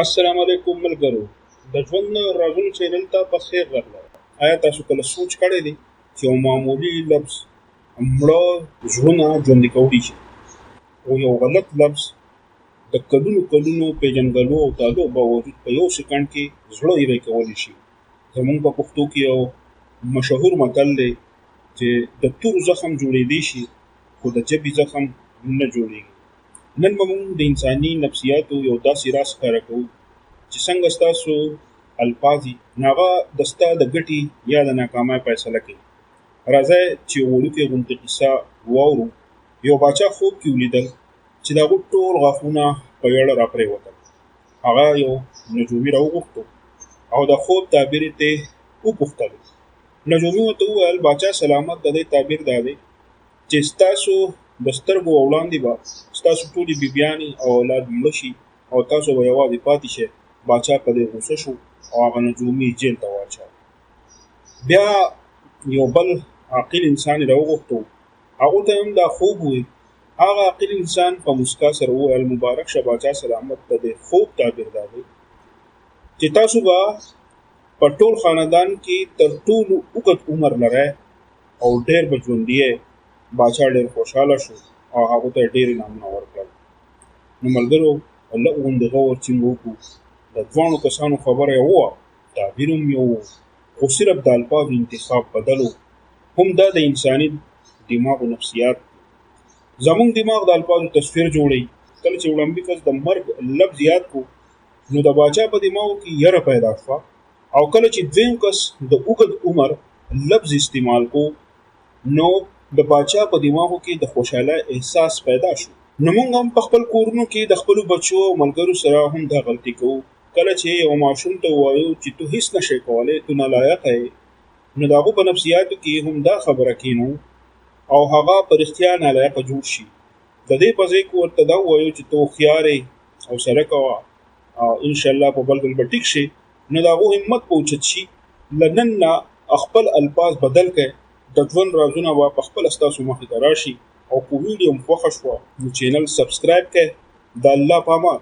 السلام علیکم ملګرو، د ژوند رازونو چینل ته په خیر راغلی. آیا تاسو کله سوچ کړی دی چې یو معمولي لفظ مړه زړونه ژوندي کولی شي، او یو غلط لفظ د کلونو کلونو پیژندګلو او تعلق باوجود په یو سکند کې زړه ایرې کولی شي؟ زموږ په پښتو کې یو مشهور متل دی چې د تور زخم جوړېدی شي خو د ژبې زخم نه جوړېږي. نن به موږ د انساني نفسیاتو یو داسې راز ښکاره کوو چې څنګه ستاسو الفاظ هغه د ستا د ګټې یا د ناکامۍ فیصله کوي. راځئ چې یو وړوکې غوندې قصه واورو. یو باچا خوب کې ولیدل چې د هغه ټول غاښونه په یړه راپرېوتل. هغه یو نجومي راوغوښتو او د خوب تعبیر یې ترې وپوښتل. نجومي ورته وویل: باچا سلامت، د دې تعبیر دا دی چې ستاسو د سترګو وړاندې به ستاسو ټولې بیبیانې او اولاد مړه شي او تاسو به یوازې پاتې شئ. باچا په دې غوسه شو او هغه نجومي جیل ته واچاوه. بیا یو بل عاقل انسان یې راوغوښتو، هغو ته هم دا خوب وویل. هغه عاقل انسان په موسکا سره وویل: مبارک شه باچا سلامت، د دې خوب تعبیر دا دی چې تاسو به په ټول خاندان کې تر ټولو اوږد عمر لرئ او ډېر به ژوندي یې. باچا ډېر خوشحاله شو او هغو ته یې ډېر انعامونه ورکړل. نو ملګرو، لږ غوندې غور څنګه وکړو؟ د دواړو کسانو خبره یو وه، تعبیر هم یو و، خو صرف د الفاظو انتخاب بدل و. هم دا د انساني دماغ و نفسیات. زموږ دماغ د الفاظو تصویر جوړوي. کله چې وړاندې کس د مرګ لفظ یاد کو نو د باچا په دماغو کې یره پیدا شوه، او کله چې دویم کس د اوږد عمر لفظ استعمال کو نو د باچا په دماغو کې د خوشحالۍ احساس پیدا شو. نو موږ هم په خپل کورونو کې د خپلو بچو او ملګرو سره هم دا غلطي کوو. کله چې یو ماشوم ته ووایو چې تو هیڅ نشې کولی، تو نالایقه یې، نو د هغو په نفسیاتو کې هم دا خبره کینو او هغه په رښتیا نالایقه جوړ شي. د دې په ځای کې ورته دا ووایو چې تو هوښیار یې، حوصله کوه او انشاءالله په بل ځل به ټیک شي. نو د هغو همت به اوچت شي. له نن نه خپل الفاظ بدل کړئ. د ژوند رازونه به په خپله ستاسو مخې ته راشي. او که ویډیو هم خوښه شوه نو چینل سبسکرایب کړئ. د الله په امان.